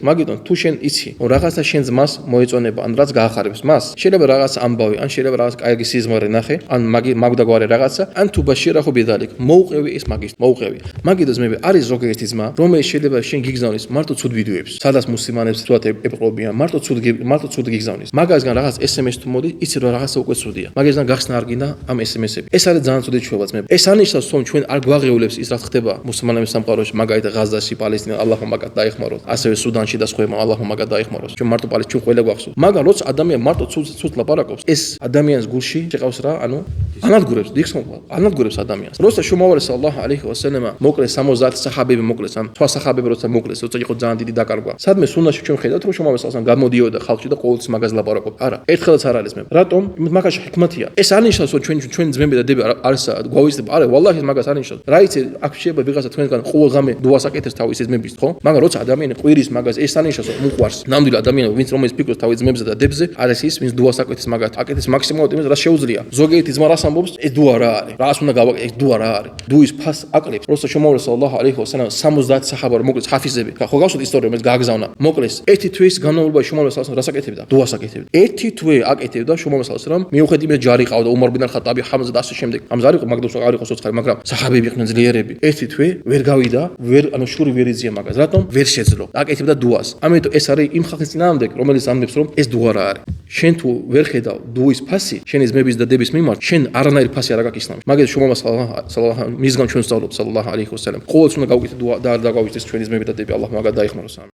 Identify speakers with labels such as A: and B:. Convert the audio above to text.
A: მაგიტომ თუ შენ იცი, რომ რაღაცა შენ ძმას მოეწონება, ან რაც გაახარებს მას, შეიძლება რაღაც ამბავი, ან შეიძლება რაღაც კაიგი სიზმარი ნახე, ან მაგდაგვარი რაღაცა, ან თუ ბაშირა ხო ბედალიქ, მოუყევი ეს მაგის, მოუყევი. მაგიდოს მე არის ზოგიერთი ძმა, რომელიც შეიძლება შენ გიგზავნის მარტო ცუდ ვიდეოებს, სადაც მუსლიმანებს თუათ ეპყრობიან, მარტო ცუდ გიგზავნის. მაგასგან რაღაც SMS თუ მოდი, იცი რომ რაღაცა უკვე ცუდია. მაგასგან გახსნა არ გინდა ამ SMS-ები. ეს არის ძალიან ცუდი ჩვევაც მე. ეს ანიშნავს, რომ ჩვენ არ გვაღეულებს ის რაც ხდება მუსლიმანების სამყაროში, მაგალითად ღაზაში, პალესტინა, ალლაჰმა მაგათ დაეხმაროს, ასევე სუდანში და სხვაებმა ალლაჰმა მაგათ დაეხმაროს. ჩვენ მარტო პალესტინაში ყველა გვახსოვს. მაგრამ როცა ადამიანი მარტო ცუდ ლაპარაკობს, ეს ადამიანის გულში შეყავს რა, ანადგურებს, ანადგურებს ადამიანს. როცა შუმავალი სალალლაჰუ ალეიჰი ვასალამა მოკლეს 60 საჰაბები მოკლეს, ან სხვა საჰაბები როცა მოკლეს, როცა იყო ძალიან დიდი დაკარგვა. სადმე სუნნაში ჩვენ ხედავთ, რომ შუმავალი სალალლაჰუ გამოდიოდა ხალხში და ყოველთვის მაგას ლაპარაკობდა. არა, ერთხელაც არ არის მე. რატომ? მაგაში ჰიკმათია. ეს არნიშნავს, რომ ჩვენ ძმები და დები არის გვავიზდება. არა, ვალლაჰი მაგას არნიშნავს. რა იცი, აქ შეიძლება ვიღაცა თქვენგან ყოველ ღამე დუას აკეთებს თავის ძმების, ხო? მაგრამ როცა ადამიანი ყვირის მაგას, ეს არნიშნავს, რომ უყვარს. ნამდვილი ადამიანი, ვინც რომელიც ფიქრობს თავის ძმებზე და დებზე, არის ის, ვინც დუას აკეთებს მაგათ. აკეთებს მაქსიმალურად იმას, რაც შეუძლია. ზოგიერთი ძმა რას ამბობს, ეს დუა რა არის? რას უნდა გავაკეთე? ეს დუა რა არის? დუის ფას აკლებს. როცა შუმავალი სალალლაჰუ ალეიჰი ვასალამ 70 საჰაბა მოკლეს ხაფიზები. ხო გავსვით ისტორია, რომელიც გააგზავნა. მოკლეს ერთი თვის განმავლობაში შუმავალი სალალლაჰუ რას აკეთებდა? დუას აკეთებდა. ერთი თვე აკეთებდა შუმავალი სალალლაჰუ მიუხედავად იმის ჯარი ყავდა უმარ ბინ ალ-ხატაბი, ჰამზა და ასე შემდეგ. ამას არ იყო მაგდოს არ იყო სოცხალი, მაგრამ საჰაბები იყვნენ ძლიერები. ერთი თვე ვერ გავიდა, შური ვერ იზია მაგას. რატომ? ვერ შეძლო. აკეთებდა დუას. ამიტომ ეს არის იმ ხალხის წინააღმდეგ, რომელიც ამბობს, რომ ეს დუა რა არის. შენ თუ ვერ ხედავ დუის ფასი, შენი ძმების და დების მიმართ, შენ არანაირი ფასი არ აქვს ისლამში. მაგალითად შუმავალი სალალლაჰუ მისგან ჩვენ ვსწავლობთ სალალლაჰუ ალეიჰი ვასალამ. ყოველთვის უნდა გავუკეთოთ დუა და არ დაგვავითეს ჩვენი ძმები და დები, ალლაჰ მაგათ დაეხმაროს.